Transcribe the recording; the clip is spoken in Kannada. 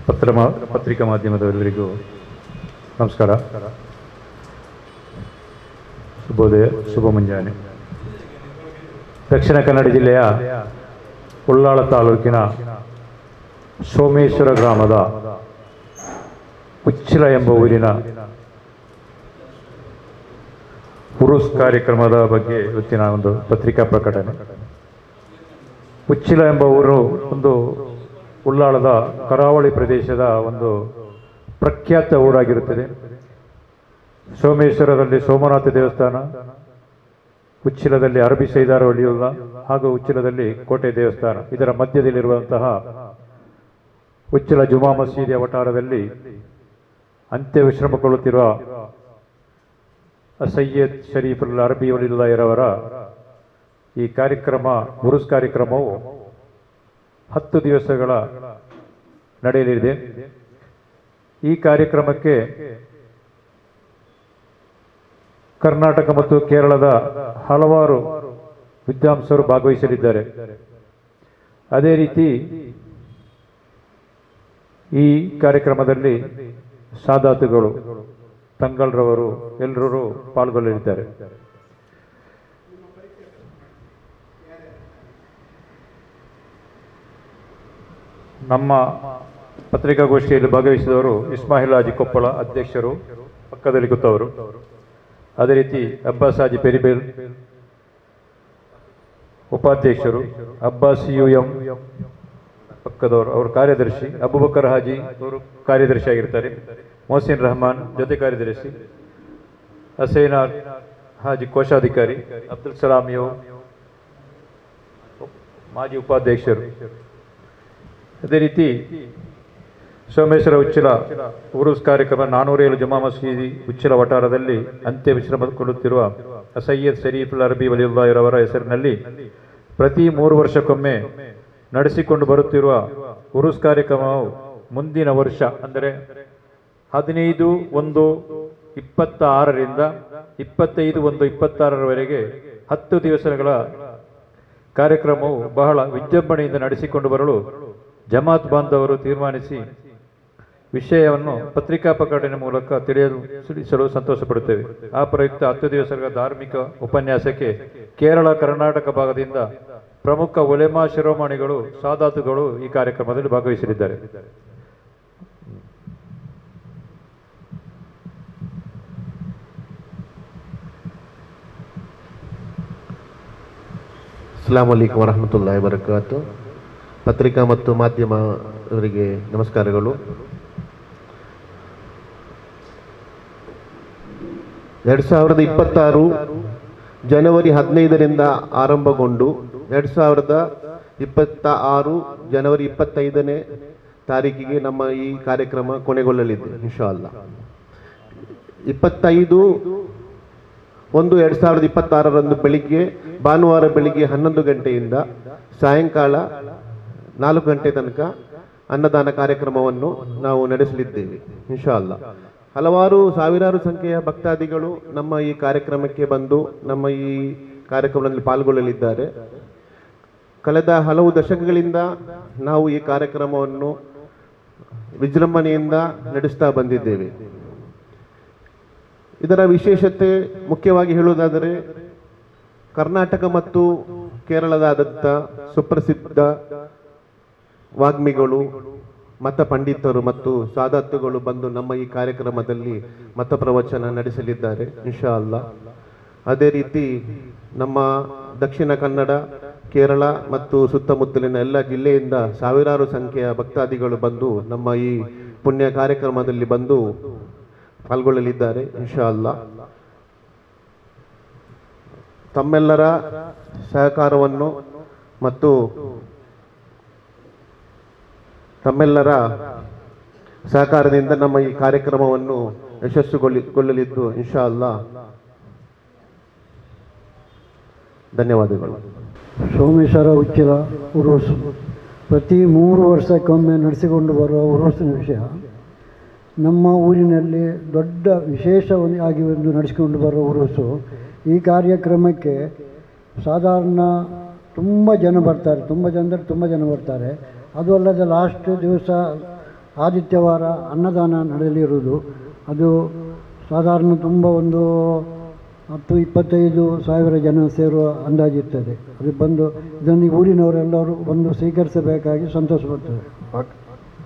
ಪತ್ರಿಕಾ ಮಾಧ್ಯಮದವರೆಲ್ಲರಿಗೂ ನಮಸ್ಕಾರ, ಶುಭೋದಯ, ಶುಭ ಮುಂಜಾನೆ. ದಕ್ಷಿಣ ಕನ್ನಡ ಜಿಲ್ಲೆಯ ಉಳ್ಳಾಳ ತಾಲೂಕಿನ ಸೋಮೇಶ್ವರ ಗ್ರಾಮದ ಉಚ್ಚಿಲ ಎಂಬ ಊರಿನ ಉರುಸ್ ಕಾರ್ಯಕ್ರಮದ ಬಗ್ಗೆ ಇವತ್ತಿನ ಒಂದು ಪತ್ರಿಕಾ ಪ್ರಕಟಣೆ. ಉಚ್ಚಿಲ ಎಂಬ ಊರು ಒಂದು ಉಳ್ಳಾಳದ ಕರಾವಳಿ ಪ್ರದೇಶದ ಒಂದು ಪ್ರಖ್ಯಾತ ಊರಾಗಿರುತ್ತದೆ. ಸೋಮೇಶ್ವರದಲ್ಲಿ ಸೋಮನಾಥ ದೇವಸ್ಥಾನ, ಉಚ್ಚಿಲದಲ್ಲಿ ಅರಬಿ ಸೈದಾರ ಒಲಿಯುಲ್ಲಾ ಹಾಗೂ ಉಚ್ಚಿಲದಲ್ಲಿ ಕೋಟೆ ದೇವಸ್ಥಾನ, ಇದರ ಮಧ್ಯದಲ್ಲಿರುವಂತಹ ಉಚ್ಚಿಲ ಜುಮಾ ಮಸೀದಿಯ ವಠಾರದಲ್ಲಿ ಅಂತ್ಯ ವಿಶ್ರಮಗೊಳ್ಳುತ್ತಿರುವ ಸೈಯದ್ ಶರೀಫುಲ್ ಅರಬಿ ಒಲಿಯುಲ್ಲಾ ಇವರವರ ಈ ಕಾರ್ಯಕ್ರಮ, ಉರುಸ್ ಕಾರ್ಯಕ್ರಮವು 10 ದಿವಸಗಳ ನಡೆಯಲಿದೆ. ಈ ಕಾರ್ಯಕ್ರಮಕ್ಕೆ ಕರ್ನಾಟಕ ಮತ್ತು ಕೇರಳದ ಹಲವಾರು ವಿದ್ವಾಂಸರು ಭಾಗವಹಿಸಲಿದ್ದಾರೆ. ಅದೇ ರೀತಿ ಈ ಕಾರ್ಯಕ್ರಮದಲ್ಲಿ ಸಾದಾತುಗಳು, ತಂಗಲ್ರವರು ಎಲ್ಲರೂ ಪಾಲ್ಗೊಳ್ಳಲಿದ್ದಾರೆ. ನಮ್ಮ ಪತ್ರಿಕಾಗೋಷ್ಠಿಯಲ್ಲಿ ಭಾಗವಹಿಸಿದವರು ಇಸ್ಮಾಯಿಲ್ ಹಾಜಿ ಕೊಪ್ಪಳ ಅಧ್ಯಕ್ಷರು, ಪಕ್ಕದಲ್ಲಿ ಕೂತವರು. ಅದೇ ರೀತಿ ಅಬ್ಬಾಸ್ ಹಾಜಿ ಪೆರಿಬೇಲ್ ಉಪಾಧ್ಯಕ್ಷರು, ಅಬ್ಬಾಸ್ UM ಪಕ್ಕದವರು, ಅವರು ಕಾರ್ಯದರ್ಶಿ, ಅಬುಬಕರ್ ಹಾಜಿ ಅವರು ಕಾರ್ಯದರ್ಶಿ ಆಗಿರ್ತಾರೆ, ಮೊಹಸಿನ್ ರಹಮಾನ್ ಜೊತೆ ಕಾರ್ಯದರ್ಶಿ, ಹಸೈನಾರ್ ಹಾಜಿ ಕೋಶಾಧಿಕಾರಿ, ಅಬ್ದುಲ್ ಸಲಾಂ ಮಾಜಿ ಉಪಾಧ್ಯಕ್ಷರು. ಅದೇ ರೀತಿ ಸೋಮೇಶ್ವರ ಉಚ್ಚಿಲ ಉರುಸ್ ಕಾರ್ಯಕ್ರಮ 407 ಜುಮಾ ಮಸೀದಿ ಉಚ್ಚಿಲ ವಠಾರದಲ್ಲಿ ಅಂತ್ಯ ವಿಶ್ರಮಗೊಳ್ಳುತ್ತಿರುವ ಸೈಯದ್ ಶರೀಫುಲ್ ಅರಬಿ ಒಲಿಯುಲ್ಲಾ ಇವರವರ ಹೆಸರಿನಲ್ಲಿ ಪ್ರತಿ 3 ವರ್ಷಕ್ಕೊಮ್ಮೆ ನಡೆಸಿಕೊಂಡು ಬರುತ್ತಿರುವ ಉರುಸ್ ಕಾರ್ಯಕ್ರಮವು ಮುಂದಿನ ವರ್ಷ ಅಂದರೆ 15/1/26ರಿಂದ 25/1/26ರವರೆಗೆ 10 ದಿವಸಗಳ ಕಾರ್ಯಕ್ರಮವು ಬಹಳ ವಿಜೃಂಭಣೆಯಿಂದ ನಡೆಸಿಕೊಂಡು ಬರಲು ಜಮಾತ್ ಬಾಂಧವರು ತೀರ್ಮಾನಿಸಿ ವಿಷಯವನ್ನು ಪತ್ರಿಕಾ ಪ್ರಕಟಣೆ ಮೂಲಕ ತಿಳಿಸಲು ಸಂತೋಷಪಡುತ್ತೇವೆ. ಆ ಪ್ರಯುಕ್ತ 10 ದಿವಸಗಳ ಧಾರ್ಮಿಕ ಉಪನ್ಯಾಸಕ್ಕೆ ಕೇರಳ, ಕರ್ನಾಟಕ ಭಾಗದಿಂದ ಪ್ರಮುಖ ಉಲೆಮಾ ಶಿರೋಮಣಿಗಳು, ಸಾದಾತುಗಳು ಈ ಕಾರ್ಯಕ್ರಮದಲ್ಲಿ ಭಾಗವಹಿಸಲಿದ್ದಾರೆ. ಅಸ್ಸಲಾಮು ಅಲೈಕುಂ ವರಹಮತುಲ್ಲಾಹಿ ವಬರಕಾತು. ಪತ್ರಿಕಾ ಮತ್ತು ಮಾಧ್ಯಮದವರಿಗೆ ನಮಸ್ಕಾರಗಳು. 2026 ಜನವರಿ 15ರಿಂದ ಆರಂಭಗೊಂಡು 2026 ಜನವರಿ 25ನೇ ತಾರೀಕಿಗೆ ನಮ್ಮ ಈ ಕಾರ್ಯಕ್ರಮ ಕೊನೆಗೊಳ್ಳಲಿದೆ ಇನ್ಶಾ ಅಲ್ಲಾ. 25/1/2026ರಂದು ಬೆಳಿಗ್ಗೆ, ಭಾನುವಾರ ಬೆಳಿಗ್ಗೆ 11 ಗಂಟೆಯಿಂದ ಸಾಯಂಕಾಲ 4 ಗಂಟೆ ತನಕ ಅನ್ನದಾನ ಕಾರ್ಯಕ್ರಮವನ್ನು ನಾವು ನಡೆಸಲಿದ್ದೇವೆ ಇನ್ಶಾ ಅಲ್ಲಾ. ಹಲವಾರು ಸಾವಿರಾರು ಸಂಖ್ಯೆಯ ಭಕ್ತಾದಿಗಳು ನಮ್ಮ ಈ ಕಾರ್ಯಕ್ರಮಕ್ಕೆ ಬಂದು ನಮ್ಮ ಈ ಕಾರ್ಯಕ್ರಮದಲ್ಲಿ ಪಾಲ್ಗೊಳ್ಳಲಿದ್ದಾರೆ. ಕಳೆದ ಹಲವು ದಶಕಗಳಿಂದ ನಾವು ಈ ಕಾರ್ಯಕ್ರಮವನ್ನು ವಿಜೃಂಭಣೆಯಿಂದ ನಡೆಸ್ತಾ ಬಂದಿದ್ದೇವೆ. ಇದರ ವಿಶೇಷತೆ ಮುಖ್ಯವಾಗಿ ಹೇಳುವುದಾದರೆ, ಕರ್ನಾಟಕ ಮತ್ತು ಕೇರಳದಾದಂಥ ಸುಪ್ರಸಿದ್ಧ ವಾಗ್ಮಿಗಳು, ಮತ ಪಂಡಿತರು ಮತ್ತು ಸಾದಾತುಗಳು ಬಂದು ನಮ್ಮ ಈ ಕಾರ್ಯಕ್ರಮದಲ್ಲಿ ಮತ ಪ್ರವಚನ ನಡೆಸಲಿದ್ದಾರೆ ಇನ್ಶಾ ಅಲ್ಲಾ. ಅದೇ ರೀತಿ ನಮ್ಮ ದಕ್ಷಿಣ ಕನ್ನಡ, ಕೇರಳ ಮತ್ತು ಸುತ್ತಮುತ್ತಲಿನ ಎಲ್ಲ ಜಿಲ್ಲೆಯಿಂದ ಸಾವಿರಾರು ಸಂಖ್ಯೆಯ ಭಕ್ತಾದಿಗಳು ಬಂದು ನಮ್ಮ ಈ ಪುಣ್ಯ ಕಾರ್ಯಕ್ರಮದಲ್ಲಿ ಬಂದು ಪಾಲ್ಗೊಳ್ಳಲಿದ್ದಾರೆ ಇನ್ಶಾ ಅಲ್ಲಾ. ತಮ್ಮೆಲ್ಲರ ಸಹಕಾರವನ್ನು ಮತ್ತು ತಮ್ಮೆಲ್ಲರ ಸಹಕಾರದಿಂದ ನಮ್ಮ ಈ ಕಾರ್ಯಕ್ರಮವನ್ನು ಯಶಸ್ಸುಗೊಳ್ಳಲಿದ್ದು ಇನ್ಶಾ ಅಲ್ಲಾ. ಧನ್ಯವಾದಗಳು. ಸೋಮೇಶ್ವರ ಉಚ್ಚಿಲ ಉರುಸ್ ಪ್ರತಿ 3 ವರ್ಷಕ್ಕೊಮ್ಮೆ ನಡೆಸಿಕೊಂಡು ಬರುವ ಉರುಸಿನ ವಿಷಯ ನಮ್ಮ ಊರಿನಲ್ಲಿ ದೊಡ್ಡ ವಿಶೇಷವಾಗಿ ಒಂದು ನಡೆಸಿಕೊಂಡು ಬರುವ ಉರುಸು. ಈ ಕಾರ್ಯಕ್ರಮಕ್ಕೆ ಸಾಧಾರಣ ತುಂಬ ಜನ ಬರ್ತಾರೆ, ತುಂಬ ಜನ ಬರ್ತಾರೆ. ಅದು ಅಲ್ಲದೆ ಲಾಸ್ಟ್ ದಿವಸ ಆದಿತ್ಯವಾರ ಅನ್ನದಾನ ನಡೆಯಲಿರುವುದು. ಅದು ಸಾಧಾರಣ ತುಂಬ ಒಂದು 10-25 ಸಾವಿರ ಜನ ಸೇರುವ ಅಂದಾಜಿರ್ತದೆ. ಅದು ಬಂದು ಇದನ್ನು ಊರಿನವರೆಲ್ಲರೂ ಬಂದು ಸ್ವೀಕರಿಸಬೇಕಾಗಿ ಸಂತೋಷಪಡ್ತದೆ.